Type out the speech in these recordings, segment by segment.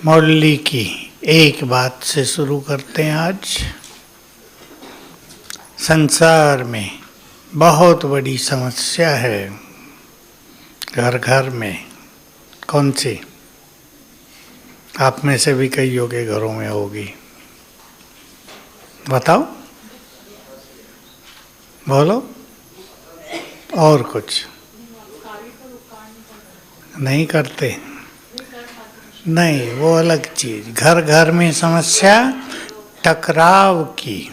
मुरली की एक बात से शुरू करते हैं। आज संसार में बहुत बड़ी समस्या है, घर घर में। कौन सी? आप में से भी कईयों के घरों में होगी। बताओ, बोलो। और कुछ नहीं करते? नहीं, वो अलग चीज। घर घर में समस्या टकराव की,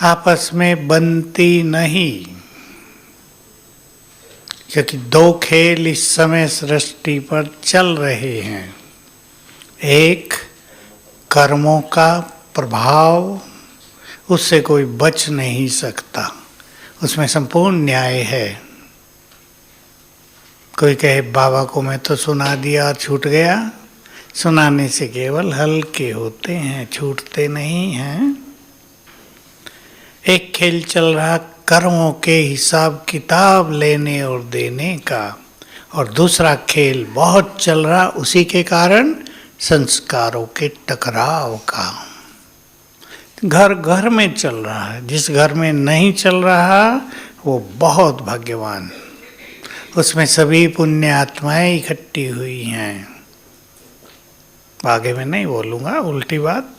आपस में बनती नहीं। क्योंकि दो खेल इस समय सृष्टि पर चल रहे हैं। एक कर्मों का प्रभाव, उससे कोई बच नहीं सकता, उसमें संपूर्ण न्याय है। कोई कहे बाबा को मैं तो सुना दिया और छूट गया। सुनाने से केवल हल्के होते हैं, छूटते नहीं हैं। एक खेल चल रहा कर्मों के हिसाब किताब लेने और देने का, और दूसरा खेल बहुत चल रहा उसी के कारण संस्कारों के टकराव का। घर घर में चल रहा है। जिस घर में नहीं चल रहा वो बहुत भाग्यवान, उसमें सभी पुण्य आत्माएं इकट्ठी हुई हैं। आगे मैं नहीं बोलूँगा उल्टी बात।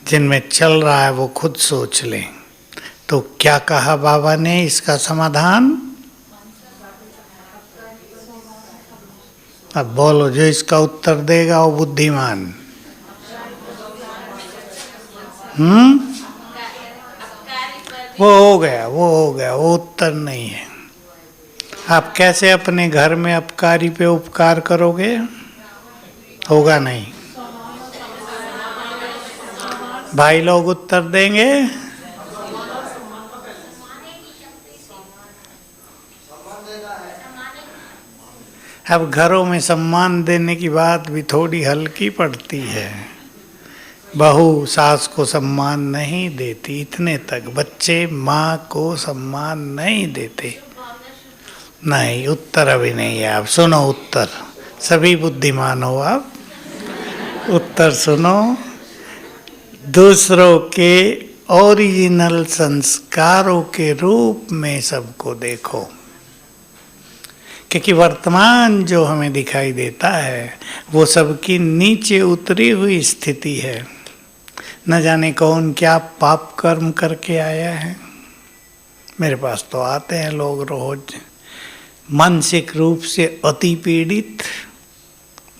जिनमें चल रहा है वो खुद सोच लें। तो क्या कहा बाबा ने इसका समाधान? अब बोलो, जो इसका उत्तर देगा वो बुद्धिमान। वो हो गया, वो उत्तर नहीं है। आप कैसे अपने घर में अपकारी पे उपकार करोगे? होगा नहीं। भाई लोग उत्तर देंगे। अब घरों में सम्मान देने की बात भी थोड़ी हल्की पड़ती है। बहू सास को सम्मान नहीं देती, इतने तक। बच्चे माँ को सम्मान नहीं देते। नहीं, उत्तर अभी नहीं है। आप सुनो उत्तर। सभी बुद्धिमान हो आप। उत्तर सुनो। दूसरों के ओरिजिनल संस्कारों के रूप में सबको देखो। क्योंकि वर्तमान जो हमें दिखाई देता है वो सबकी नीचे उतरी हुई स्थिति है। न जाने कौन क्या पाप कर्म करके आया है। मेरे पास तो आते हैं लोग रोज, मानसिक रूप से अति पीड़ित।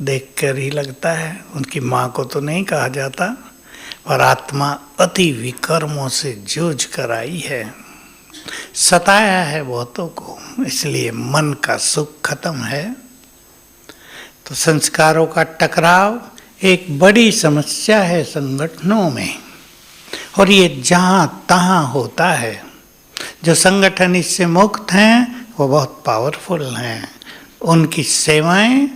देखकर ही लगता है, उनकी माँ को तो नहीं कहा जाता, पर आत्मा अति विकर्मों से जूझ कर आई है। सताया है बहुतों को, इसलिए मन का सुख खत्म है। तो संस्कारों का टकराव एक बड़ी समस्या है संगठनों में, और ये जहाँ तहाँ होता है। जो संगठन इससे मुक्त हैं वो बहुत पावरफुल हैं। उनकी सेवाएं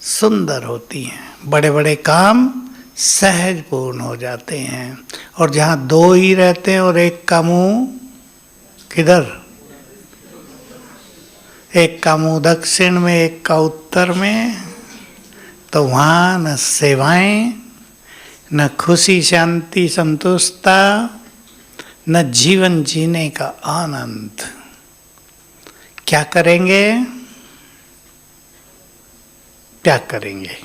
सुंदर होती हैं, बड़े बड़े काम सहज पूर्ण हो जाते हैं। और जहाँ दो ही रहते हैं और एक का मुंह किधर, एक का मुंह दक्षिण में एक का उत्तर में, तो वहाँ न सेवाएं, न खुशी शांति संतुष्टता, न जीवन जीने का आनंद। क्या करेंगे? क्या करेंगे?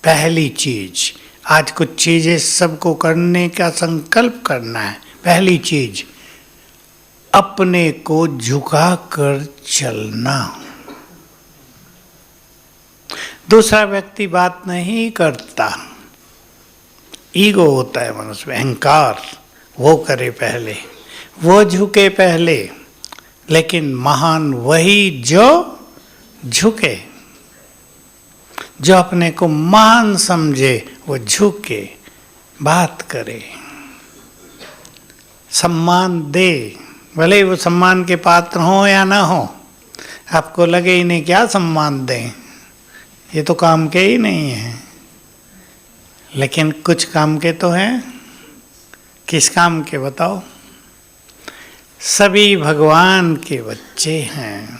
पहली चीज, आज कुछ चीजें सबको करने का संकल्प करना है। पहली चीज, अपने को झुका कर चलना। दूसरा व्यक्ति बात नहीं करता, ईगो होता है मनुष्य में, अहंकार। वो करे पहले, वो झुके पहले। लेकिन महान वही जो झुके, जो अपने को महान समझे वो झुके, बात करे, सम्मान दे। भले वो सम्मान के पात्र हो या ना हो, आपको लगे इन्हें क्या सम्मान दें, ये तो काम के ही नहीं है। लेकिन कुछ काम के तो हैं। किस काम के बताओ? सभी भगवान के बच्चे हैं।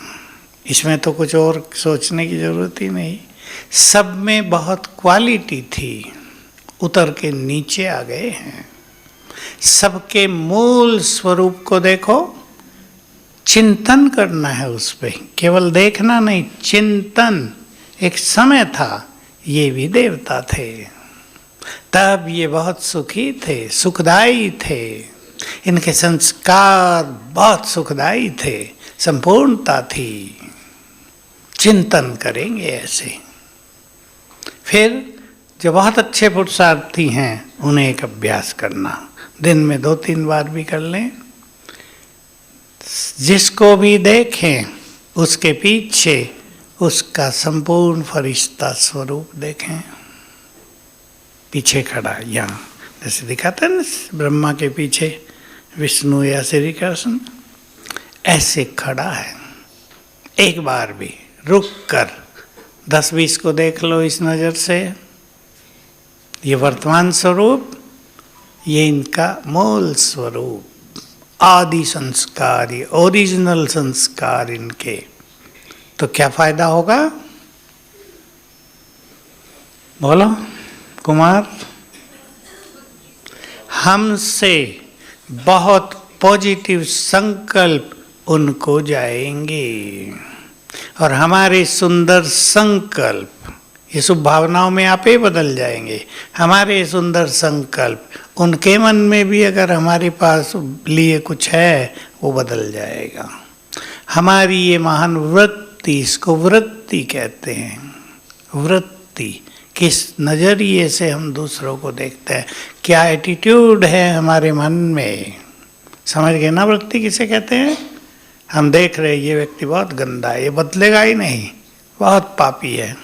इसमें तो कुछ और सोचने की जरूरत ही नहीं। सब में बहुत क्वालिटी थी, उतर के नीचे आ गए हैं। सबके मूल स्वरूप को देखो, चिंतन करना है उस पे, केवल देखना नहीं, चिंतन। एक समय था ये भी देवता थे, तब ये बहुत सुखी थे, सुखदायी थे, इनके संस्कार बहुत सुखदायी थे, संपूर्णता थी। चिंतन करेंगे ऐसे। फिर जो बहुत अच्छे पुरुषार्थी हैं उन्हें एक अभ्यास करना, दिन में 2-3 बार भी कर लें। जिसको भी देखें उसके पीछे उसका संपूर्ण फरिश्ता स्वरूप देखें। पीछे खड़ा, यहाँ जैसे दिखाता है ना ब्रह्मा के पीछे विष्णु या श्री कृष्ण, ऐसे खड़ा है। एक बार भी रुक कर 10-20 को देख लो इस नज़र से। ये वर्तमान स्वरूप, ये इनका मूल स्वरूप, आदि संस्कार, ये ओरिजिनल संस्कार इनके। तो क्या फायदा होगा? बोलो कुमार। हमसे बहुत पॉजिटिव संकल्प उनको जाएंगे और हमारे सुंदर संकल्प ये शुभ भावनाओं में आप ही बदल जाएंगे। हमारे सुंदर संकल्प उनके मन में भी अगर हमारे पास लिए कुछ है वो बदल जाएगा। हमारी ये महान वृत्ति, इसको वृत्ति कहते हैं। वृत्ति, किस नज़रिए से हम दूसरों को देखते हैं, क्या एटीट्यूड है हमारे मन में। समझ गए ना वृत्ति किसे कहते हैं? हम देख रहे ये व्यक्ति बहुत गंदा है, ये बदलेगा ही नहीं, बहुत पापी है,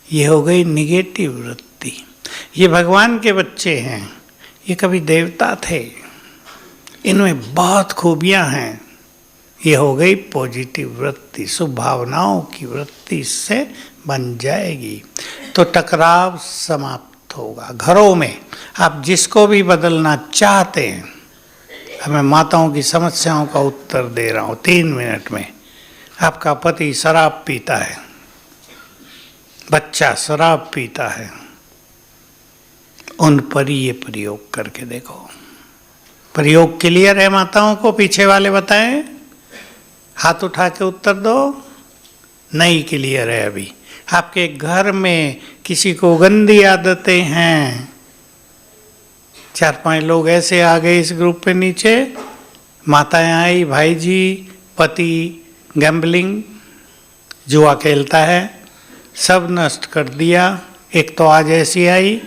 ये हो गई निगेटिव वृत्ति। ये भगवान के बच्चे हैं, ये कभी देवता थे, इनमें बहुत खूबियां हैं, ये हो गई पॉजिटिव वृत्ति, शुभ भावनाओं की वृत्ति इससे बन जाएगी। तो टकराव समाप्त होगा। घरों में आप जिसको भी बदलना चाहते हैं, मैं माताओं की समस्याओं का उत्तर दे रहा हूँ 3 मिनट में। आपका पति शराब पीता है, बच्चा शराब पीता है, उन पर ही ये प्रयोग करके देखो। प्रयोग क्लियर है माताओं को? पीछे वाले बताएं, हाथ उठा के उत्तर दो। नहीं क्लियर है अभी। आपके घर में किसी को गंदी आदतें हैं, 4-5 लोग ऐसे आ गए इस ग्रुप पे नीचे, माताएं आई, भाई जी, पति गैम्बलिंग, जुआ खेलता है, सब नष्ट कर दिया। एक तो आज ऐसी आई,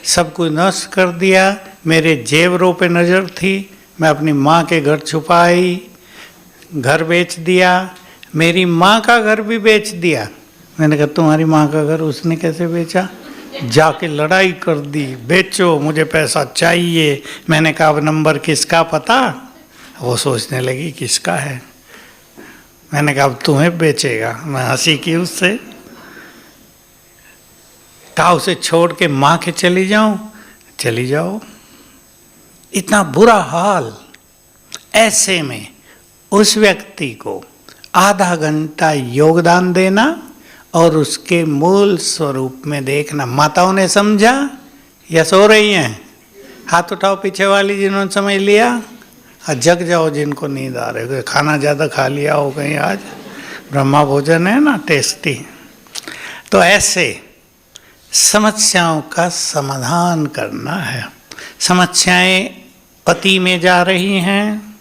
सब कुछ नष्ट कर दिया। मेरे जेवरों पे नज़र थी, मैं अपनी माँ के घर छुपाई, घर बेच दिया, मेरी माँ का घर भी बेच दिया। मैंने कहा तुम्हारी माँ का घर उसने कैसे बेचा? जाके लड़ाई कर दी, बेचो मुझे पैसा चाहिए। मैंने कहा अब नंबर किसका पता? वो सोचने लगी किसका है। मैंने कहा अब तुम्हें बेचेगा। मैं हंसी की उससे, कहा उसे छोड़ के माँ के चली जाऊं? चली जाओ। इतना बुरा हाल। ऐसे में उस व्यक्ति को आधा घंटा योगदान देना और उसके मूल स्वरूप में देखना। माताओं ने समझा या सो रही हैं? हाथ उठाओ पीछे वाली जिन्होंने समझ लिया, और जग जाओ जिनको नींद आ रही है। खाना ज़्यादा खा लिया हो कहीं, आज ब्रह्मा भोजन है ना, टेस्टी। तो ऐसे समस्याओं का समाधान करना है। समस्याएं पति में जा रही हैं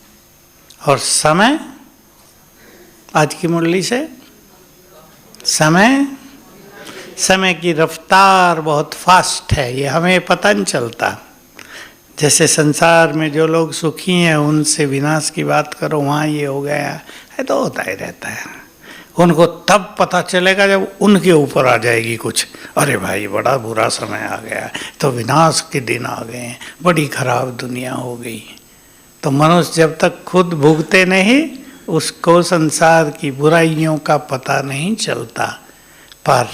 और समय, आज की मुरली से समय की रफ्तार बहुत फास्ट है, ये हमें पता नहीं चलता। जैसे संसार में जो लोग सुखी हैं उनसे विनाश की बात करो, वहाँ ये हो गया है, तो होता ही रहता है। उनको तब पता चलेगा जब उनके ऊपर आ जाएगी कुछ, अरे भाई बड़ा बुरा समय आ गया, तो विनाश के दिन आ गए हैं, बड़ी खराब दुनिया हो गई। तो मनुष्य जब तक खुद भुगते नहीं, उसको संसार की बुराइयों का पता नहीं चलता। पर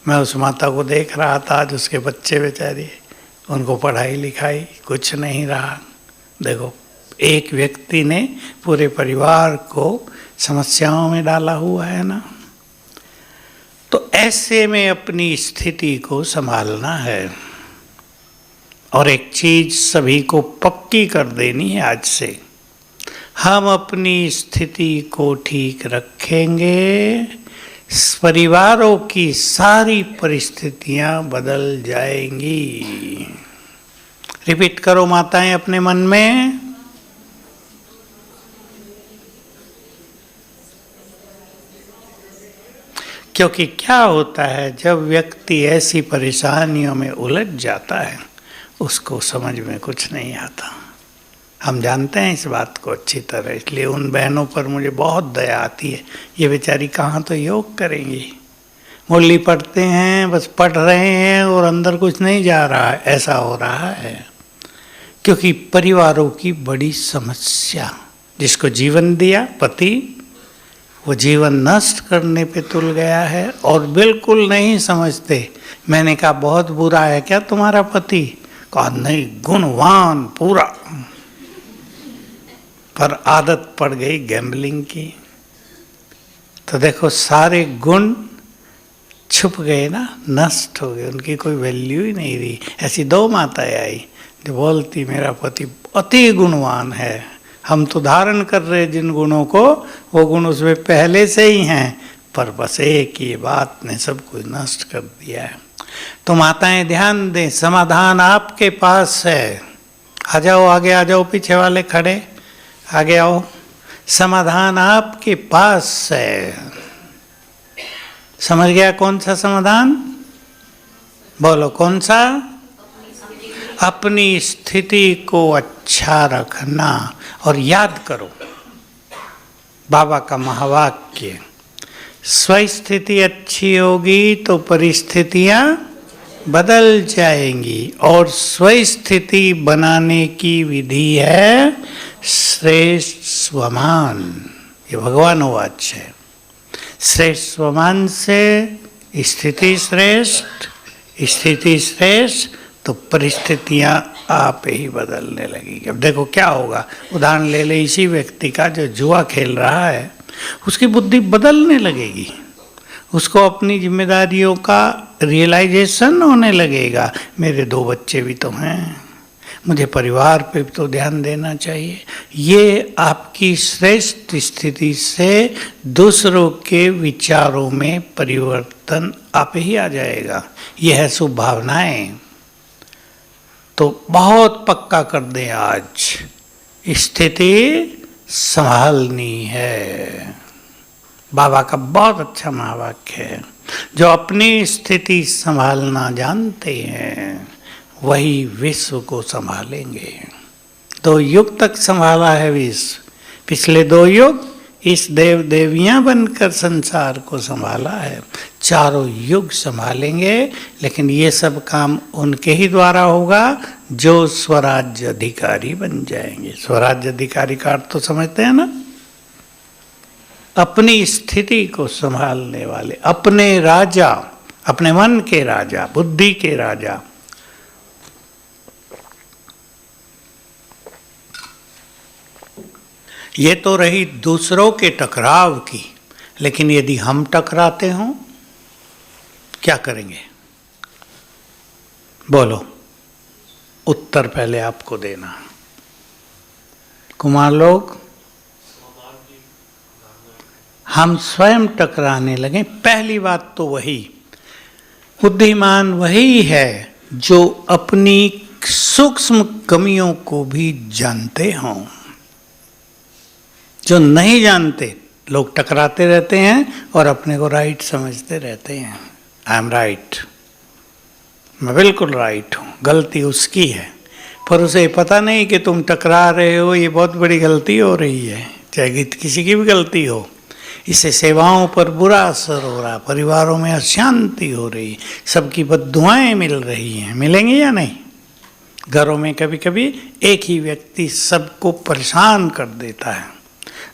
मैं उस माता को देख रहा था, आज उसके बच्चे बेचारे, उनको पढ़ाई लिखाई कुछ नहीं रहा। देखो एक व्यक्ति ने पूरे परिवार को समस्याओं में डाला हुआ है ना। तो ऐसे में अपनी स्थिति को संभालना है। और एक चीज सभी को पक्की कर देनी है आज से, हम अपनी स्थिति को ठीक रखेंगे, परिवारों की सारी परिस्थितियां बदल जाएंगी। रिपीट करो माताएं अपने मन में। क्योंकि क्या होता है, जब व्यक्ति ऐसी परेशानियों में उलझ जाता है उसको समझ में कुछ नहीं आता। हम जानते हैं इस बात को अच्छी तरह, इसलिए उन बहनों पर मुझे बहुत दया आती है। ये बेचारी कहाँ तो योग करेंगी, मुरली पढ़ते हैं, बस पढ़ रहे हैं और अंदर कुछ नहीं जा रहा है, ऐसा हो रहा है। क्योंकि परिवारों की बड़ी समस्या, जिसको जीवन दिया पति, वो जीवन नष्ट करने पे तुल गया है और बिल्कुल नहीं समझते। मैंने कहा बहुत बुरा है क्या तुम्हारा पति? कहा नहीं, गुणवान पूरा, पर आदत पड़ गई गैम्बलिंग की। तो देखो सारे गुण छुप गए ना, नष्ट हो गए, उनकी कोई वैल्यू ही नहीं रही। ऐसी दो माताएं आई जो बोलती मेरा पति अति गुणवान है, हम तो धारण कर रहे जिन गुणों को, वो गुण उसमें पहले से ही हैं, पर बस एक ही बात ने सब कुछ नष्ट कर दिया है। तो माताएं ध्यान दें, समाधान आपके पास है। आ जाओ आगे, आ जाओ, पीछे वाले खड़े आगे आओ। समाधान आपके पास है। समझ गया कौन सा समाधान? बोलो कौन सा? अपनी स्थिति को अच्छा रखना। और याद करो बाबा का महावाक्य, स्वस्थिति अच्छी होगी तो परिस्थितियां बदल जाएंगी, और स्वस्थिति बनाने की विधि है श्रेष्ठ स्वमान। ये भगवान वाच है। श्रेष्ठ स्वमान से स्थिति श्रेष्ठ, स्थिति श्रेष्ठ तो परिस्थितियां आप ही बदलने लगेगी। अब देखो क्या होगा, उदाहरण ले ले इसी व्यक्ति का जो जुआ खेल रहा है, उसकी बुद्धि बदलने लगेगी, उसको अपनी जिम्मेदारियों का रियलाइजेशन होने लगेगा। मेरे 2 बच्चे भी तो हैं, मुझे परिवार पे भी तो ध्यान देना चाहिए। ये आपकी श्रेष्ठ स्थिति से दूसरों के विचारों में परिवर्तन आप ही आ जाएगा। यह है शुभ भावनाएं। तो बहुत पक्का कर दें, आज स्थिति संभालनी है। बाबा का बहुत अच्छा महावाक्य है, जो अपनी स्थिति संभालना जानते हैं वही विश्व को संभालेंगे। 2 युग तक संभाला है विश्व, पिछले 2 युग इस देव देवियां बनकर संसार को संभाला है। 4 युग संभालेंगे, लेकिन ये सब काम उनके ही द्वारा होगा जो स्वराज्य अधिकारी बन जाएंगे। स्वराज्य अधिकारी का अर्थ तो समझते हैं ना, अपनी स्थिति को संभालने वाले, अपने राजा, अपने मन के राजा, बुद्धि के राजा। ये तो रही दूसरों के टकराव की, लेकिन यदि हम टकराते हों क्या करेंगे? बोलो, उत्तर पहले आपको देना। कुमार लोग, हम स्वयं टकराने लगे। पहली बात तो वही, बुद्धिमान वही है जो अपनी सूक्ष्म कमियों को भी जानते हों। जो नहीं जानते लोग टकराते रहते हैं और अपने को राइट समझते रहते हैं। आई एम राइट, मैं बिल्कुल राइट हूँ, गलती उसकी है। पर उसे पता नहीं कि तुम टकरा रहे हो, ये बहुत बड़ी गलती हो रही है, चाहे किसी की भी गलती हो। इससे सेवाओं पर बुरा असर हो रहा, परिवारों में अशांति हो रही, सबकी बद्दुआएं मिल रही हैं। मिलेंगी या नहीं? घरों में कभी कभी एक ही व्यक्ति सबको परेशान कर देता है।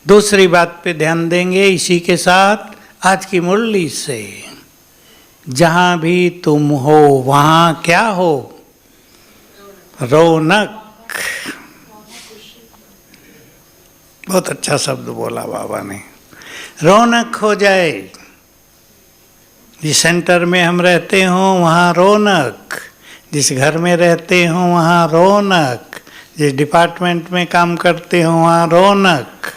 दूसरी बात पे ध्यान देंगे इसी के साथ, आज की मुरली से, जहां भी तुम हो वहां क्या हो? रौनक। बहुत अच्छा शब्द बोला बाबा ने, रौनक हो जाए। जिस सेंटर में हम रहते हों वहाँ रौनक, जिस घर में रहते हों वहाँ रौनक, जिस डिपार्टमेंट में काम करते हों वहाँ रौनक।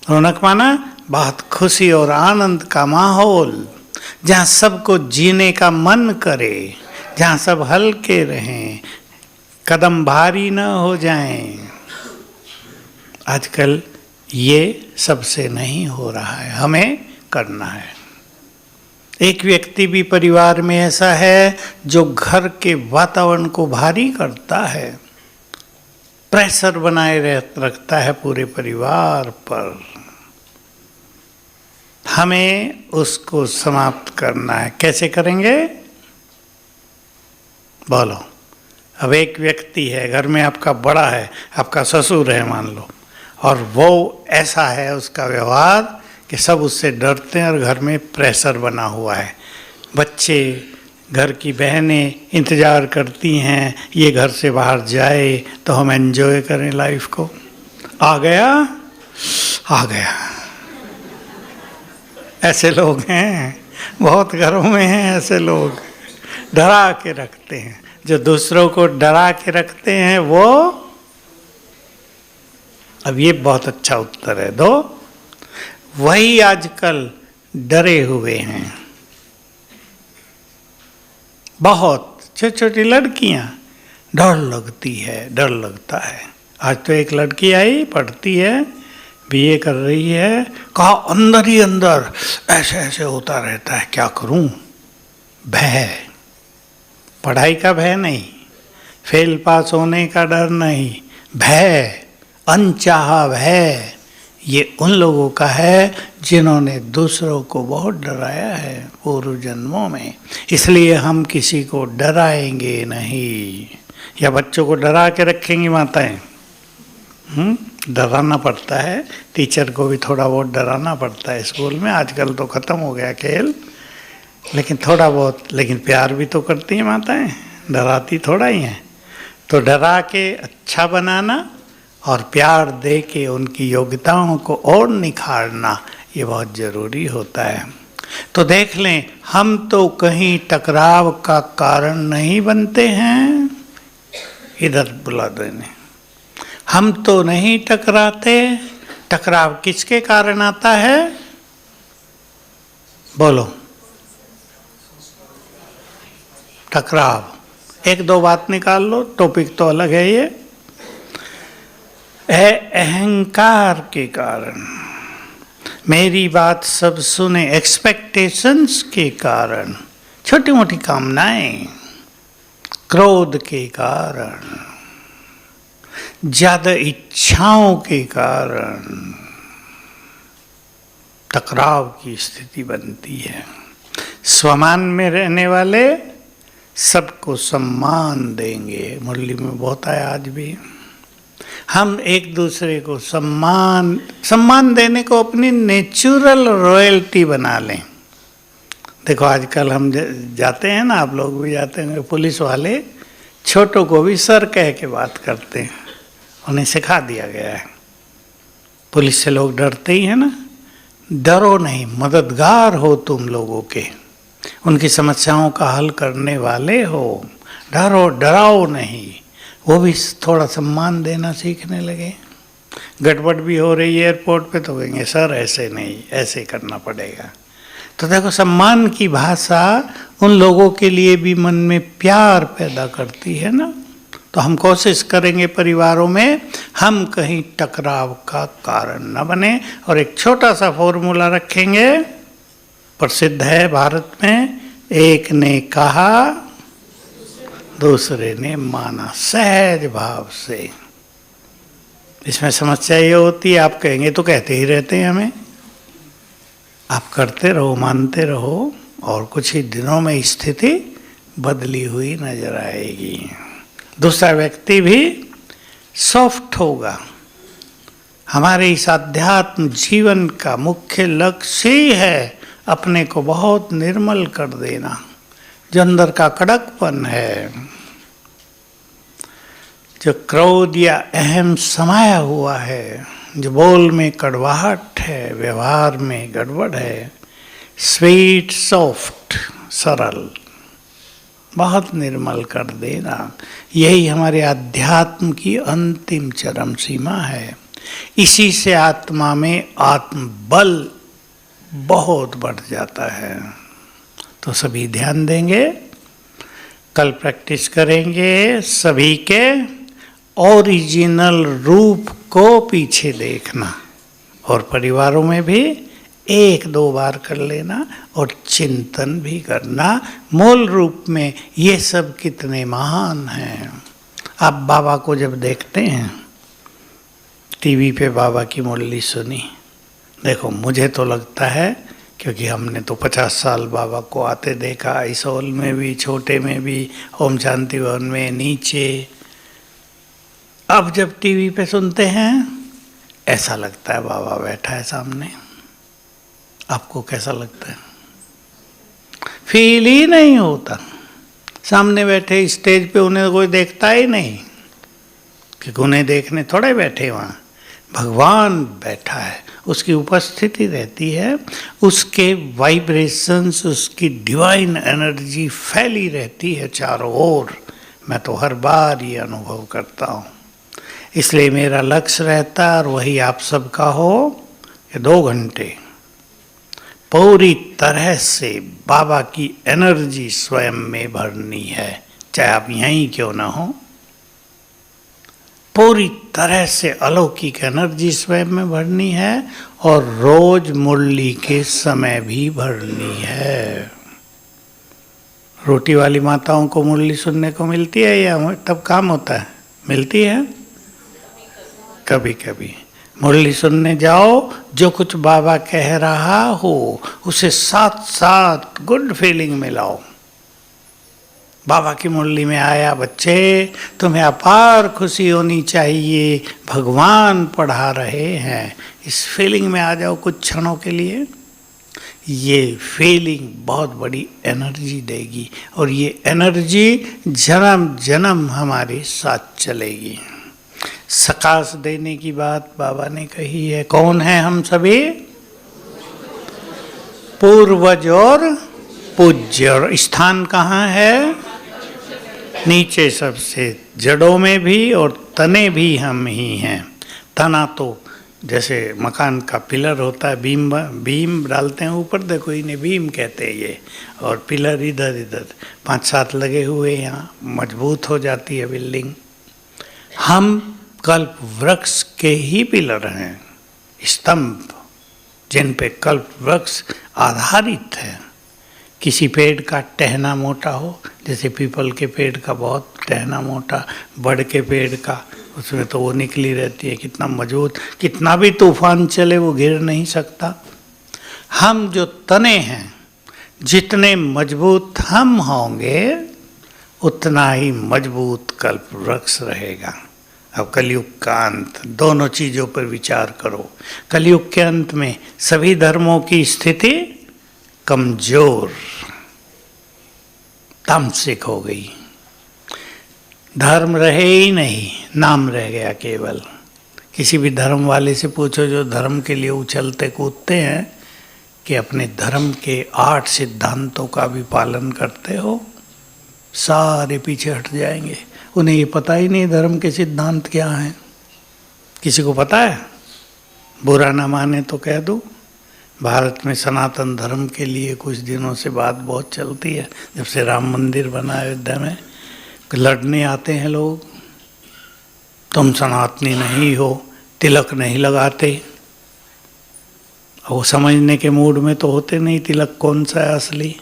रौनक माना बहुत खुशी और आनंद का माहौल, जहाँ सबको जीने का मन करे, जहाँ सब हल्के रहें, कदम भारी न हो जाएं। आजकल ये सबसे नहीं हो रहा है, हमें करना है। एक व्यक्ति भी परिवार में ऐसा है जो घर के वातावरण को भारी करता है, प्रेशर बनाए रखता है पूरे परिवार पर। हमें उसको समाप्त करना है। कैसे करेंगे? बोलो। अब एक व्यक्ति है घर में, आपका बड़ा है, आपका ससुर है मान लो, और वो ऐसा है उसका व्यवहार कि सब उससे डरते हैं और घर में प्रेशर बना हुआ है। बच्चे, घर की बहनें इंतज़ार करती हैं ये घर से बाहर जाए तो हम एंजॉय करें लाइफ को। आ गया, आ गया। ऐसे लोग हैं, बहुत घरों में हैं ऐसे लोग, डरा के रखते हैं। जो दूसरों को डरा के रखते हैं वो, अब ये बहुत अच्छा उत्तर है दो, वही आजकल डरे हुए हैं। बहुत छोटी छोटी लड़कियां, डर लगती है, डर लगता है। आज तो एक लड़की आई, पढ़ती है, बीए कर रही है, कहा अंदर ही अंदर ऐसे ऐसे होता रहता है, क्या करूं? भय, पढ़ाई का भय नहीं, फेल पास होने का डर नहीं, भय, अनचाहा भय, ये उन लोगों का है जिन्होंने दूसरों को बहुत डराया है पूर्व जन्मों में। इसलिए हम किसी को डराएंगे नहीं, या बच्चों को डरा के रखेंगी माताएं। डराना पड़ता है, टीचर को भी थोड़ा बहुत डराना पड़ता है स्कूल में। आजकल तो ख़त्म हो गया खेल, लेकिन थोड़ा बहुत, लेकिन प्यार भी तो करती हैं माताएं, डराती थोड़ा ही हैं। तो डरा के अच्छा बनाना और प्यार दे के उनकी योग्यताओं को और निखारना, ये बहुत ज़रूरी होता है। तो देख लें, हम तो कहीं टकराव का कारण नहीं बनते हैं। इधर बुला देने, हम तो नहीं टकराते। टकराव किसके कारण आता है? बोलो। टकराव, एक दो बात निकाल लो, टॉपिक तो अलग है ये। अहंकार के कारण, मेरी बात सब सुने, एक्सपेक्टेशंस के कारण, छोटी मोटी कामनाएं, क्रोध के कारण, ज्यादा इच्छाओं के कारण टकराव की स्थिति बनती है। स्वमान में रहने वाले सबको सम्मान देंगे, मुरली में बहुत आया आज भी। हम एक दूसरे को सम्मान देने को अपनी नेचुरल रॉयल्टी बना लें। देखो आजकल हम जाते हैं ना, आप लोग भी जाते हैं, पुलिस वाले छोटों को भी सर कह के बात करते हैं, उन्हें सिखा दिया गया है। पुलिस से लोग डरते ही हैं ना। डरो नहीं, मददगार हो तुम लोगों के, उनकी समस्याओं का हल करने वाले हो। डरो, डराओ नहीं। वो भी थोड़ा सम्मान देना सीखने लगे। गड़बड़ भी हो रही है एयरपोर्ट पे तो कहेंगे सर ऐसे नहीं, ऐसे करना पड़ेगा। तो देखो, सम्मान की भाषा उन लोगों के लिए भी मन में प्यार पैदा करती है ना। तो हम कोशिश करेंगे परिवारों में हम कहीं टकराव का कारण न बने। और एक छोटा सा फॉर्मूला रखेंगे, प्रसिद्ध है भारत में, एक ने कहा दूसरे ने माना, सहज भाव से। इसमें समस्या ये होती है, आप कहेंगे तो कहते ही रहते हैं हमें, आप करते रहो, मानते रहो, और कुछ ही दिनों में स्थिति बदली हुई नजर आएगी। दूसरा व्यक्ति भी सॉफ्ट होगा। हमारे इस आध्यात्म जीवन का मुख्य लक्ष्य ही है अपने को बहुत निर्मल कर देना। जो अंदर का कड़कपन है, जो क्रोध या अहम समाया हुआ है, जो बोल में कड़वाहट है, व्यवहार में गड़बड़ है, स्वीट सॉफ्ट सरल, बहुत निर्मल कर देना। यही हमारे अध्यात्म की अंतिम चरम सीमा है। इसी से आत्मा में आत्मबल बहुत बढ़ जाता है। तो सभी ध्यान देंगे, कल प्रैक्टिस करेंगे सभी के ओरिजिनल रूप को पीछे देखना, और परिवारों में भी 1-2 बार कर लेना और चिंतन भी करना मूल रूप में ये सब कितने महान हैं। आप बाबा को जब देखते हैं, टीवी पे बाबा की मुरली सुनी, देखो मुझे तो लगता है, क्योंकि हमने तो 50 साल बाबा को आते देखा, इस हॉल में भी, छोटे में भी, ओम शांति भवन में, नीचे। अब जब टीवी पे सुनते हैं ऐसा लगता है बाबा बैठा है सामने। आपको कैसा लगता है? फील ही नहीं होता। सामने बैठे स्टेज पे उन्हें कोई देखता ही नहीं, क्योंकि उन्हें देखने थोड़े बैठे वहाँ, भगवान बैठा है, उसकी उपस्थिति रहती है, उसके वाइब्रेशंस, उसकी डिवाइन एनर्जी फैली रहती है चारों ओर। मैं तो हर बार ये अनुभव करता हूँ। इसलिए मेरा लक्ष्य रहता है, और वही आप सबका हो, कि 2 घंटे पूरी तरह से बाबा की एनर्जी स्वयं में भरनी है, चाहे आप यहीं क्यों ना हो। पूरी तरह से अलौकिक एनर्जी स्वयं में भरनी है, और रोज मुरली के समय भी भरनी है। रोटी वाली माताओं को मुरली सुनने को मिलती है या तब काम होता है? मिलती है कभी कभी। मुरली सुनने जाओ, जो कुछ बाबा कह रहा हो उसे साथ साथ गुड फीलिंग में लाओ। बाबा की मुरली में आया बच्चे, तुम्हें अपार खुशी होनी चाहिए, भगवान पढ़ा रहे हैं, इस फीलिंग में आ जाओ कुछ क्षणों के लिए। ये फीलिंग बहुत बड़ी एनर्जी देगी, और ये एनर्जी जन्म जन्म हमारे साथ चलेगी। सकाश देने की बात बाबा ने कही है। कौन है हम सभी? पूर्वज और पूज्य। और स्थान कहाँ है? नीचे सबसे, जड़ों में भी और तने भी हम ही हैं। तना तो जैसे मकान का पिलर होता है, बीम डालते हैं ऊपर, देखो इन्हें बीम कहते हैं ये, और पिलर इधर इधर 5-7 लगे हुए, यहाँ मजबूत हो जाती है बिल्डिंग। हम कल्प वृक्ष के ही पिलर हैं, स्तंभ, जिन पे कल्प वृक्ष आधारित है। किसी पेड़ का टहना मोटा हो, जैसे पीपल के पेड़ का बहुत टहना मोटा, बड़ के पेड़ का, उसमें तो वो निकली रहती है, कितना मजबूत, कितना भी तूफान चले वो गिर नहीं सकता। हम जो तने हैं, जितने मजबूत हम होंगे उतना ही मजबूत कल्प वृक्ष रहेगा। अब कलयुग का अंत, दोनों चीज़ों पर विचार करो। कलयुग के अंत में सभी धर्मों की स्थिति कमजोर, तामसिक हो गई, धर्म रहे ही नहीं, नाम रह गया केवल। किसी भी धर्म वाले से पूछो जो धर्म के लिए उछलते कूदते हैं, कि अपने धर्म के 8 सिद्धांतों का भी पालन करते हो, सारे पीछे हट जाएंगे। उन्हें ये पता ही नहीं धर्म के सिद्धांत क्या हैं। किसी को पता है? बुरा ना माने तो कह दूं, भारत में सनातन धर्म के लिए कुछ दिनों से बात बहुत चलती है। जब से राम मंदिर बना अयोध्या में, लड़ने आते हैं लोग, तुम सनातनी नहीं हो, तिलक नहीं लगाते। वो समझने के मूड में तो होते नहीं तिलक कौन सा है असली।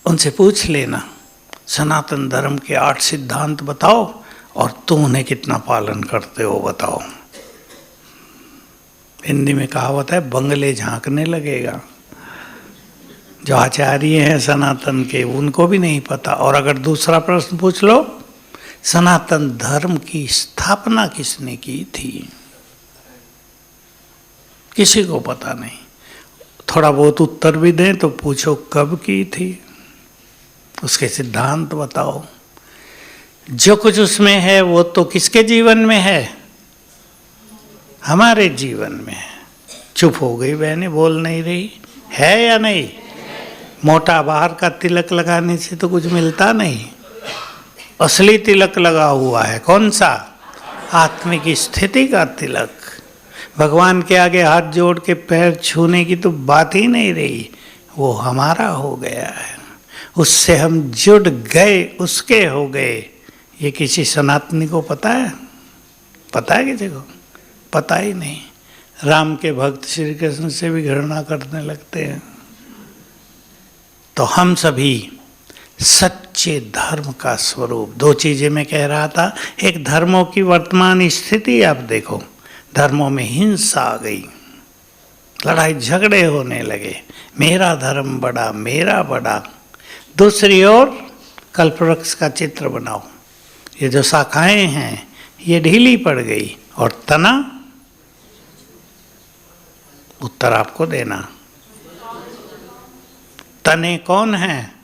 उनसे पूछ लेना, सनातन धर्म के 8 सिद्धांत बताओ और तुम उन्हें कितना पालन करते हो बताओ। हिंदी में कहावत है, बंगले झांकने लगेगा। जो आचार्य हैं सनातन के, उनको भी नहीं पता। और अगर दूसरा प्रश्न पूछ लो, सनातन धर्म की स्थापना किसने की थी, किसी को पता नहीं। थोड़ा बहुत उत्तर भी दें तो पूछो कब की थी, उसके सिद्धांत बताओ। जो कुछ उसमें है वो तो किसके जीवन में है? हमारे जीवन में है। चुप हो गई बहनें, बोल नहीं रही। है या नहीं? मोटा बाहर का तिलक लगाने से तो कुछ मिलता नहीं, असली तिलक लगा हुआ है। कौन सा? आत्मिक स्थिति का तिलक। भगवान के आगे हाथ जोड़ के पैर छूने की तो बात ही नहीं रही, वो हमारा हो गया है, उससे हम जुड़ गए, उसके हो गए। ये किसी सनातनी को पता है? पता है किसी को? पता ही नहीं। राम के भक्त श्री कृष्ण से भी घृणा करने लगते हैं। तो हम सभी सच्चे धर्म का स्वरूप, दो चीजें मैं कह रहा था। एक, धर्मों की वर्तमान स्थिति आप देखो, धर्मों में हिंसा आ गई, लड़ाई झगड़े होने लगे, मेरा धर्म बड़ा, मेरा बड़ा। दूसरी ओर कल्पवृक्ष का चित्र बनाओ, ये जो शाखाएं हैं ये ढीली पड़ गई, और तना, उत्तर आपको देना। तने कौन है?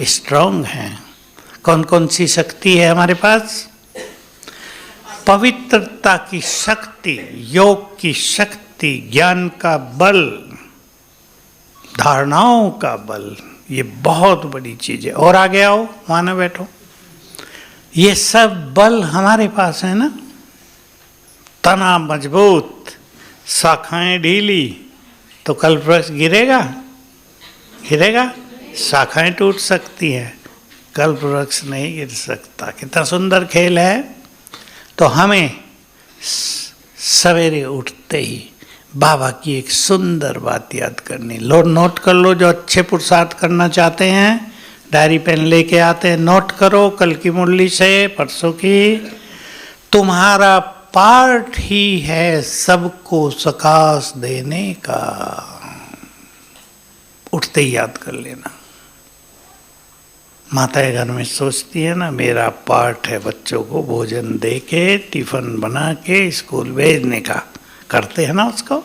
स्ट्रांग हैं। कौन कौन सी शक्ति है हमारे पास? पवित्रता की शक्ति, योग की शक्ति, ज्ञान का बल, धारणाओं का बल, ये बहुत बड़ी चीज है। और आगे आओ, वहां ना बैठो। ये सब बल हमारे पास है ना। तना मजबूत, शाखाएं ढीली, तो कल्पवृक्ष गिरेगा? गिरेगा? शाखाएं टूट सकती हैं, कल्पवृक्ष नहीं गिर सकता। कितना सुंदर खेल है। तो हमें सवेरे उठते ही बाबा की एक सुंदर बात याद करनी। लो, नोट कर लो, जो अच्छे पुरुषार्थ करना चाहते हैं डायरी पेन लेके आते हैं, नोट करो कल की मुरली से, परसों की। तुम्हारा पार्ट ही है सबको सकाश देने का। उठते ही याद कर लेना। माताएं घर में सोचती है ना, मेरा पार्ट है बच्चों को भोजन दे के, टिफिन बना के स्कूल भेजने का। करते हैं ना उसको।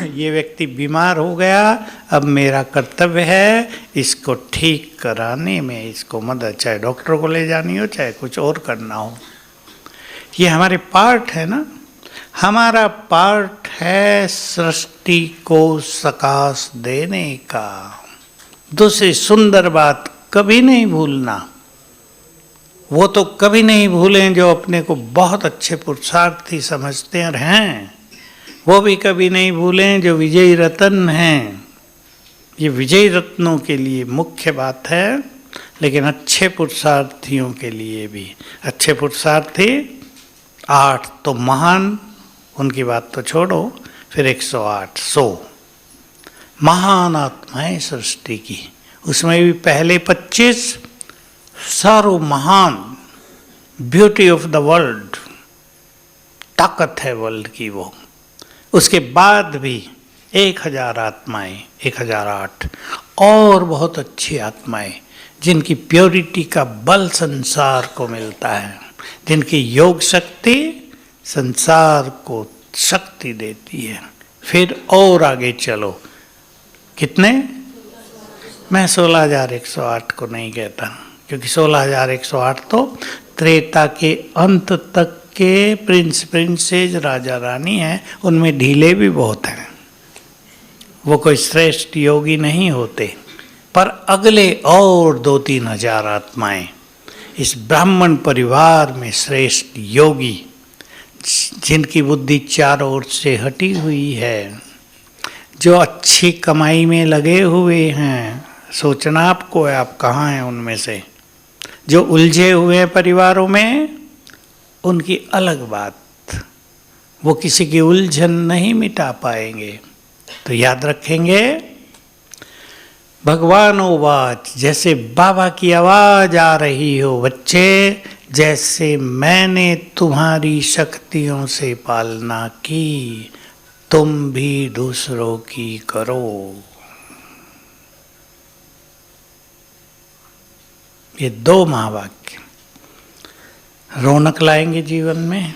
ये व्यक्ति बीमार हो गया, अब मेरा कर्तव्य है इसको ठीक कराने में, इसको मदद, चाहे डॉक्टर को ले जानी हो, चाहे कुछ और करना हो। ये हमारे पार्ट है ना। हमारा पार्ट है सृष्टि को सकाश देने का। दूसरी सुंदर बात, कभी नहीं भूलना। वो तो कभी नहीं भूलें जो अपने को बहुत अच्छे पुरुषार्थी समझते हैं, वो भी कभी नहीं भूलें जो विजयी रत्न हैं। ये विजयी रत्नों के लिए मुख्य बात है, लेकिन अच्छे पुरुषार्थियों के लिए भी। अच्छे पुरुषार्थी 8 तो महान, उनकी बात तो छोड़ो, फिर 108 100 महान आत्माएं सृष्टि की। उसमें भी पहले 25 सारो महान, ब्यूटी ऑफ द वर्ल्ड, ताकत है वर्ल्ड की वो। उसके बाद भी 1000 आत्माएं, 1008 और बहुत अच्छी आत्माएं, जिनकी प्योरिटी का बल संसार को मिलता है, जिनकी योग शक्ति संसार को शक्ति देती है। फिर और आगे चलो, कितने? मैं 16108 को नहीं कहता, क्योंकि 16108 तो त्रेता के अंत तक के प्रिंस प्रिंसेस, राजा रानी हैं, उनमें ढीले भी बहुत हैं, वो कोई श्रेष्ठ योगी नहीं होते। पर अगले और 2-3 हजार आत्माएं इस ब्राह्मण परिवार में श्रेष्ठ योगी, जिनकी बुद्धि चारों ओर से हटी हुई है, जो अच्छी कमाई में लगे हुए हैं। सोचना आपको है, आप कहाँ हैं उनमें से। जो उलझे हुए हैं परिवारों में, उनकी अलग बात, वो किसी की उलझन नहीं मिटा पाएंगे। तो याद रखेंगे, भगवान वाच, जैसे बाबा की आवाज आ रही हो, बच्चे, जैसे मैंने तुम्हारी शक्तियों से पालना की, तुम भी दूसरों की करो। ये 2 महावाक्य रौनक लाएंगे जीवन में,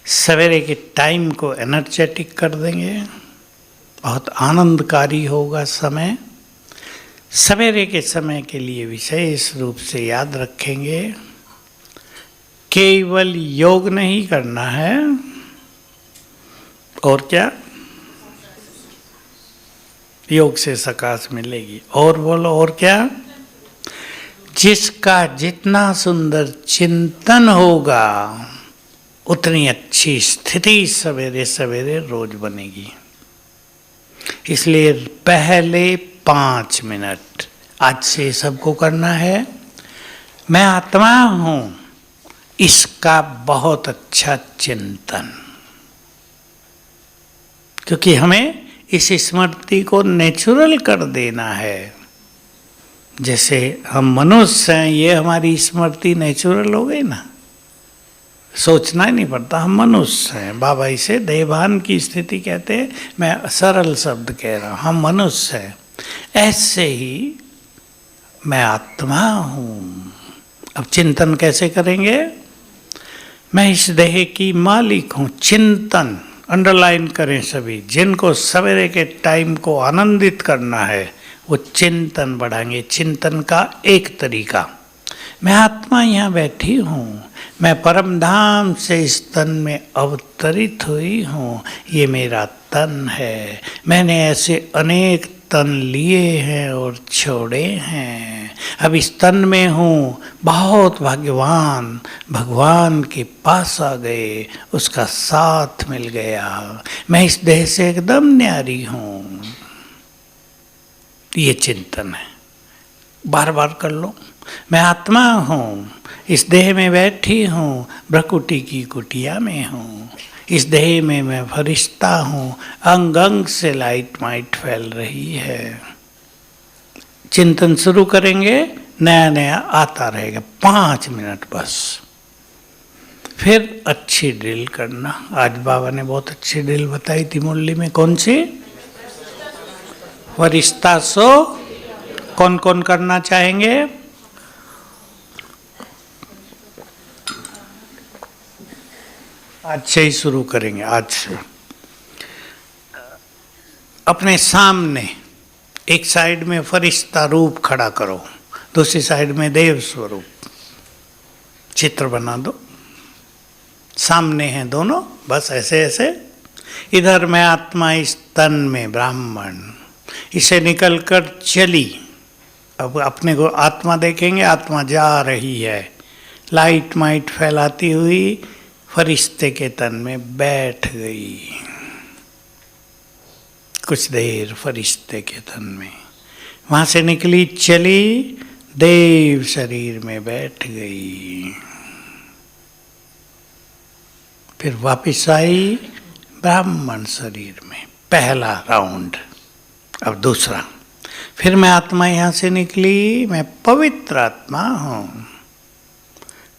सवेरे के टाइम को एनर्जेटिक कर देंगे, बहुत आनंदकारी होगा समय। सवेरे के समय के लिए विशेष रूप से याद रखेंगे, केवल योग नहीं करना है, और क्या? योग से सकाश मिलेगी। और बोलो और क्या? जिसका जितना सुंदर चिंतन होगा उतनी अच्छी स्थिति सवेरे सवेरे रोज बनेगी। इसलिए पहले 5 मिनट आज से सबको करना है। मैं आत्मा हूं, इसका बहुत अच्छा चिंतन, क्योंकि हमें इस स्मृति को नेचुरल कर देना है। जैसे हम मनुष्य हैं, ये हमारी स्मृति नेचुरल हो गई ना, सोचना ही नहीं पड़ता, हम मनुष्य हैं। बाबा इसे देहभान की स्थिति कहते हैं, मैं सरल शब्द कह रहा हूँ, हम मनुष्य हैं। ऐसे ही मैं आत्मा हूँ। अब चिंतन कैसे करेंगे? मैं इस देह की मालिक हूँ। चिंतन अंडरलाइन करें सभी, जिनको सवेरे के टाइम को आनंदित करना है वो चिंतन बढ़ाएंगे। चिंतन का एक तरीका, मैं आत्मा यहाँ बैठी हूँ, मैं परम धाम से इस तन में अवतरित हुई हूँ, ये मेरा तन है। मैंने ऐसे अनेक तन लिए हैं और छोड़े हैं, अब इस तन में हूँ। बहुत भाग्यवान, भगवान के पास आ गए, उसका साथ मिल गया। मैं इस देह से एकदम न्यारी हूँ। ये चिंतन है, बार बार कर लो। मैं आत्मा हूँ, इस देह में बैठी हूँ, भ्रकुटी की कुटिया में हूँ। इस देह में मैं फरिश्ता हूँ, अंग अंग से लाइट माइट फैल रही है। चिंतन शुरू करेंगे, नया नया आता रहेगा। 5 मिनट बस। फिर अच्छी ड्रिल करना। आज बाबा ने बहुत अच्छी ड्रिल बताई थी मुरली में। कौन सी? फरिश्ता सो। कौन कौन करना चाहेंगे? आज से ही शुरू करेंगे। आज से अपने सामने एक साइड में फरिश्ता रूप खड़ा करो, दूसरी साइड में देव स्वरूप चित्र बना दो। सामने हैं दोनों, बस ऐसे ऐसे। इधर मैं आत्मा इस तन में ब्राह्मण, इसे निकलकर चली। अब अपने को आत्मा देखेंगे, आत्मा जा रही है, लाइट माइट फैलाती हुई फरिश्ते के तन में बैठ गई। कुछ देर फरिश्ते के तन में, वहां से निकली, चली, देव शरीर में बैठ गई। फिर वापिस आई ब्राह्मण शरीर में। पहला राउंड। अब दूसरा। फिर मैं आत्मा यहां से निकली, मैं पवित्र आत्मा हूं।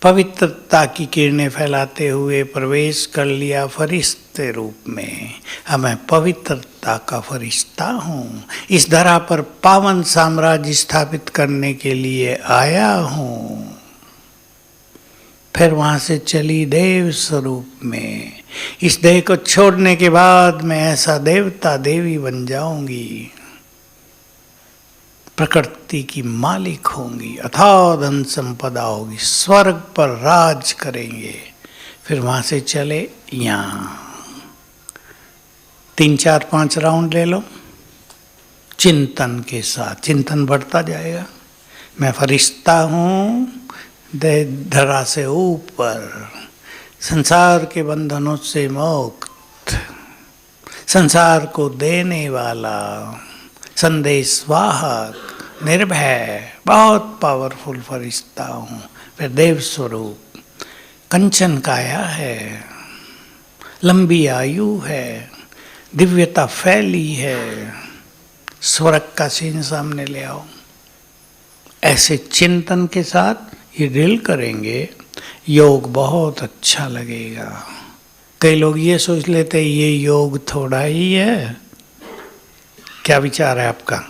पवित्रता की किरणें फैलाते हुए प्रवेश कर लिया फरिश्ते रूप में। अब मैं पवित्रता का फरिश्ता हूँ, इस धरा पर पावन साम्राज्य स्थापित करने के लिए आया हूँ। फिर वहाँ से चली देव स्वरूप में। इस देह को छोड़ने के बाद मैं ऐसा देवता देवी बन जाऊंगी, प्रकृति की मालिक होंगी, अथाह धन संपदा होगी, स्वर्ग पर राज करेंगे। फिर वहां से चले यहाँ। 3 4 5 राउंड ले लो चिंतन के साथ। चिंतन बढ़ता जाएगा। मैं फरिश्ता हूँ, धरा से ऊपर, संसार के बंधनों से मुक्त, संसार को देने वाला, संदेश वाहक, निर्भय, बहुत पावरफुल फरिश्ता हूँ। फिर देव स्वरूप, कंचन काया है, लंबी आयु है, दिव्यता फैली है, स्वर्ग का सीन सामने ले आओ। ऐसे चिंतन के साथ ये ड्रिल करेंगे, योग बहुत अच्छा लगेगा। कई लोग ये सोच लेते ये योग थोड़ा ही है। क्या विचार है आपका?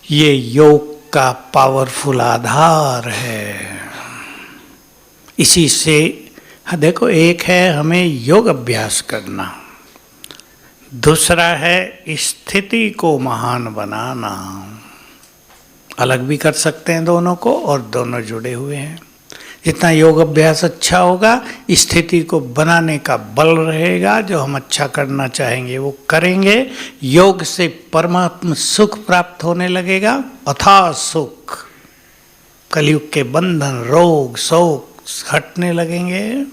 ये योग का पावरफुल आधार है। इसी से देखो, एक है हमें योग अभ्यास करना, दूसरा है स्थिति को महान बनाना। अलग भी कर सकते हैं दोनों को, और दोनों जुड़े हुए हैं। जितना योग अभ्यास अच्छा होगा, स्थिति को बनाने का बल रहेगा। जो हम अच्छा करना चाहेंगे वो करेंगे। योग से परमात्मा सुख प्राप्त होने लगेगा, अथाह सुख। कलयुग के बंधन, रोग, शोक हटने लगेंगे।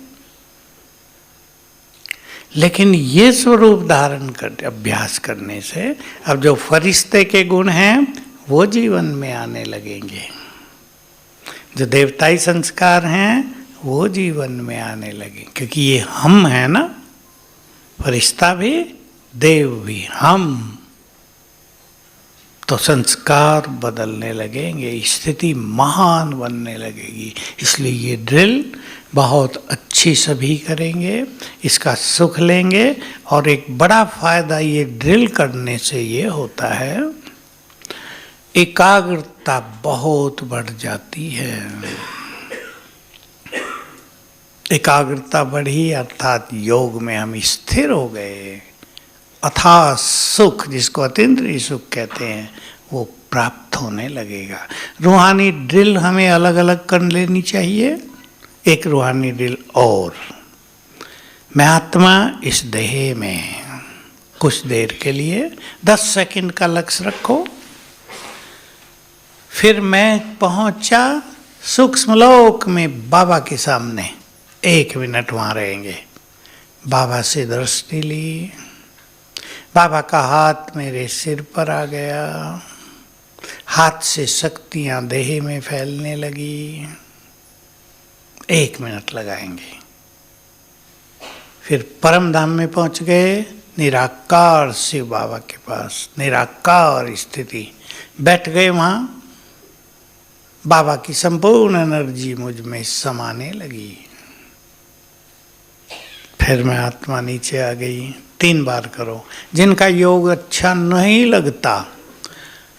लेकिन ये स्वरूप धारण कर अभ्यास करने से अब जो फरिश्ते के गुण हैं वो जीवन में आने लगेंगे। जो देवताई संस्कार हैं वो जीवन में आने लगे, क्योंकि ये हम हैं ना, फरिश्ता भी देव भी हम। तो संस्कार बदलने लगेंगे, स्थिति महान बनने लगेगी। इसलिए ये ड्रिल बहुत अच्छी सभी करेंगे, इसका सुख लेंगे। और एक बड़ा फायदा ये ड्रिल करने से ये होता है, एकाग्रता बहुत बढ़ जाती है। एकाग्रता बढ़ी अर्थात योग में हम स्थिर हो गए। अथाह सुख, जिसको अतीन्द्रिय सुख कहते हैं, वो प्राप्त होने लगेगा। रूहानी ड्रिल हमें अलग अलग कर लेनी चाहिए। एक रूहानी ड्रिल और, मैं आत्मा इस देह में, कुछ देर के लिए 10 सेकंड का लक्ष्य रखो। फिर मैं पहुंचा सूक्ष्म लोक में बाबा के सामने, 1 मिनट वहां रहेंगे। बाबा से दृष्टि ली, बाबा का हाथ मेरे सिर पर आ गया, हाथ से शक्तियां देह में फैलने लगी। 1 मिनट लगाएंगे। फिर परम धाम में पहुंच गए, निराकार शिव बाबा के पास, निराकार स्थिति, बैठ गए वहां। बाबा की संपूर्ण एनर्जी मुझ में समाने लगी। फिर मैं आत्मा नीचे आ गई। 3 बार करो। जिनका योग अच्छा नहीं लगता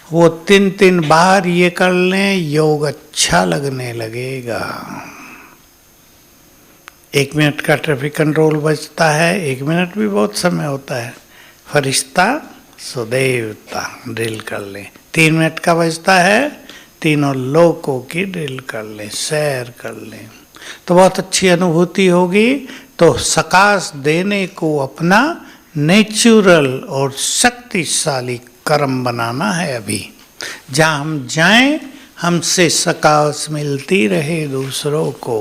वो 3 बार ये कर लें, योग अच्छा लगने लगेगा। 1 मिनट का ट्रैफिक कंट्रोल बचता है। 1 मिनट भी बहुत समय होता है। फरिश्ता सुदेवता ड्रिल कर लें। 3 मिनट का बचता है, तीनों लोकों की ड्रिल कर लें, सैर कर लें, तो बहुत अच्छी अनुभूति होगी। तो सकाश देने को अपना नेचुरल और शक्तिशाली कर्म बनाना है। अभी जहाँ हम जाएं, हमसे सकाश मिलती रहे दूसरों को।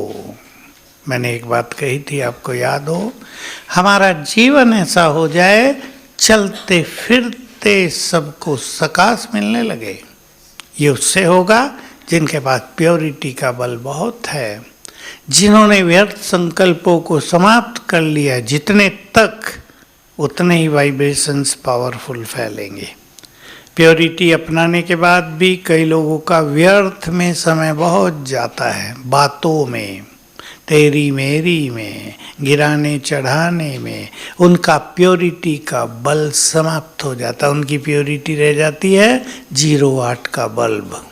मैंने एक बात कही थी, आपको याद हो, हमारा जीवन ऐसा हो जाए, चलते फिरते सबको सकाश मिलने लगे। ये उससे होगा जिनके पास प्योरिटी का बल बहुत है, जिन्होंने व्यर्थ संकल्पों को समाप्त कर लिया। जितने तक उतने ही वाइब्रेशंस पावरफुल फैलेंगे। प्योरिटी अपनाने के बाद भी कई लोगों का व्यर्थ में समय बहुत जाता है, बातों में, तेरी मेरी में, गिराने चढ़ाने में। उनका प्योरिटी का बल समाप्त हो जाता है। उनकी प्योरिटी रह जाती है 0 का बल्ब,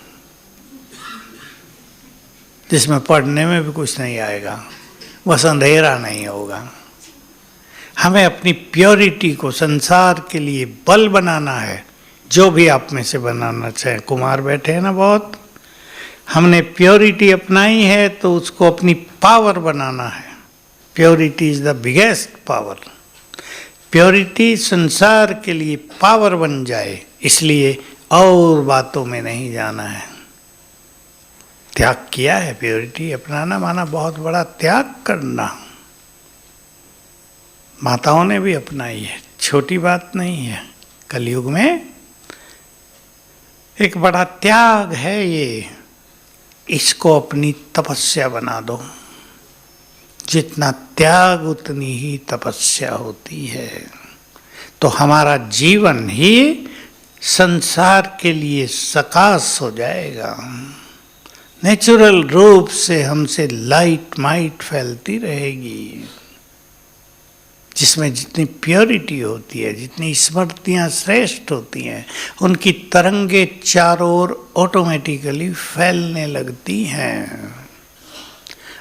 जिसमें पढ़ने में भी कुछ नहीं आएगा, बस अंधेरा नहीं होगा। हमें अपनी प्योरिटी को संसार के लिए बल बनाना है, जो भी आप में से बनाना चाहे। कुमार बैठे हैं ना बहुत, हमने प्योरिटी अपनाई है तो उसको अपनी पावर बनाना है। Purity is the biggest power. Purity संसार के लिए पावर बन जाए, इसलिए और बातों में नहीं जाना है। त्याग किया है। प्योरिटी अपनाना माना बहुत बड़ा त्याग करना। माताओं ने भी अपनाई है, छोटी बात नहीं है। कलयुग में एक बड़ा त्याग है ये। इसको अपनी तपस्या बना दो। जितना त्याग उतनी ही तपस्या होती है। तो हमारा जीवन ही संसार के लिए सकाश हो जाएगा। नेचुरल रूप से हमसे लाइट माइट फैलती रहेगी, जिसमें जितनी प्योरिटी होती है, जितनी स्मृतियाँ श्रेष्ठ होती हैं, उनकी तरंगे चारों ओर ऑटोमेटिकली फैलने लगती हैं।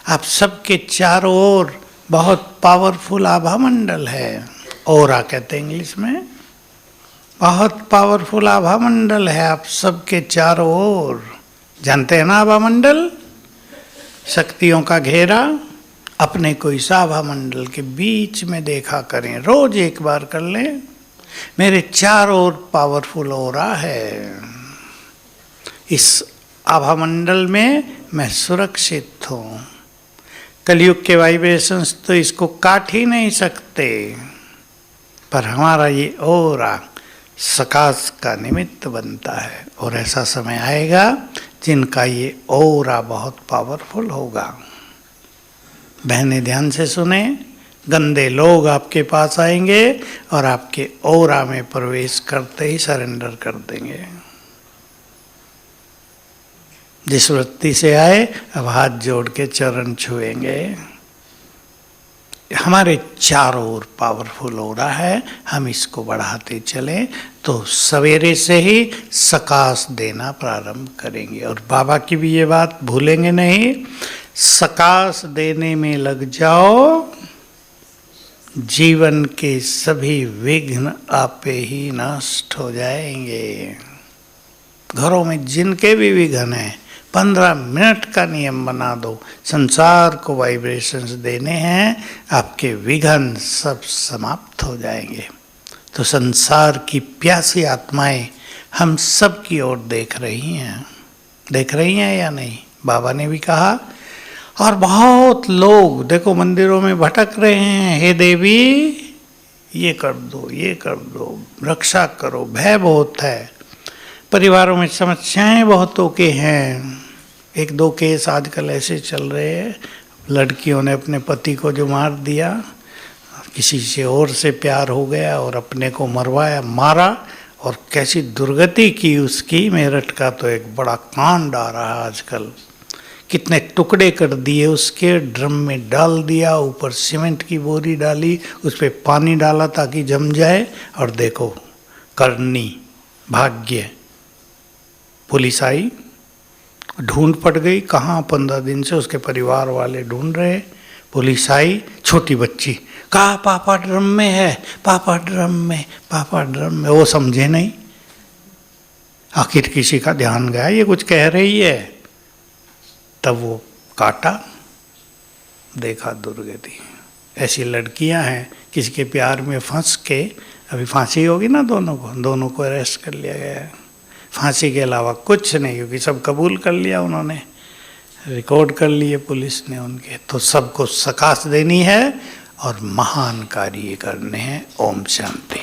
आप सबके चारों ओर बहुत पावरफुल आभा मंडल है। ओरा कहते हैं इंग्लिश में। बहुत पावरफुल आभा मंडल है आप सबके चारों ओर। जानते हैं ना आभा मंडल? शक्तियों का घेरा अपने को इस आभा मंडल के बीच में देखा करें, रोज एक बार कर लें। मेरे चारों ओर पावरफुल ऑरा है, इस आभा मंडल में मैं सुरक्षित हूँ। कलयुग के वाइब्रेशंस तो इसको काट ही नहीं सकते, पर हमारा ये ऑरा सकाश का निमित्त बनता है। और ऐसा समय आएगा जिनका ये ऑरा बहुत पावरफुल होगा। बहनें ध्यान से सुने, गंदे लोग आपके पास आएंगे और आपके ऑरा में प्रवेश करते ही सरेंडर कर देंगे। जिस वृत्ति से आए अब हाथ जोड़ के चरण छुएंगे। हमारे चारों ओर पावरफुल ऑरा है, हम इसको बढ़ाते चलें तो सवेरे से ही सकाश देना प्रारंभ करेंगे। और बाबा की भी ये बात भूलेंगे नहीं, सकाश देने में लग जाओ, जीवन के सभी विघ्न आपे ही नष्ट हो जाएंगे। घरों में जिनके भी विघ्न हैं 15 मिनट का नियम बना दो, संसार को वाइब्रेशंस देने हैं, आपके विघ्न सब समाप्त हो जाएंगे। तो संसार की प्यासी आत्माएं हम सब की ओर देख रही हैं या नहीं? बाबा ने भी कहा। और बहुत लोग देखो मंदिरों में भटक रहे हैं, हे देवी ये कर दो, रक्षा करो, भय बहुत है, परिवारों में समस्याएं बहुतों के हैं। 1-2 केस आजकल ऐसे चल रहे हैं, लड़कियों ने अपने पति को जो मार दिया, किसी से और से प्यार हो गया और अपने को मरवाया, मारा, और कैसी दुर्गति की उसकी। मेरठ का तो एक बड़ा कांड आ रहा है आजकल, कितने टुकड़े कर दिए उसके, ड्रम में डाल दिया, ऊपर सीमेंट की बोरी डाली, उस पर पानी डाला ताकि जम जाए, और देखो करनी भाग्य। पुलिस आई, ढूंढ पड़ गई, कहाँ 15 दिन से उसके परिवार वाले ढूंढ रहे। पुलिस आई, छोटी बच्ची, कहा पापा ड्रम में है, पापा ड्रम में। वो समझे नहीं, आखिर किसी का ध्यान गया ये कुछ कह रही है, तब वो काटा, देखा दुर्गति। ऐसी लड़कियां हैं, किसी के प्यार में फंस के, अभी फांसी होगी ना दोनों को अरेस्ट कर लिया गया है। फांसी के अलावा कुछ नहीं, क्योंकि सब कबूल कर लिया उन्होंने, रिकॉर्ड कर लिए पुलिस ने उनके। तो सबको सकाश देनी है और महान कार्य करने हैं। ओम शांति।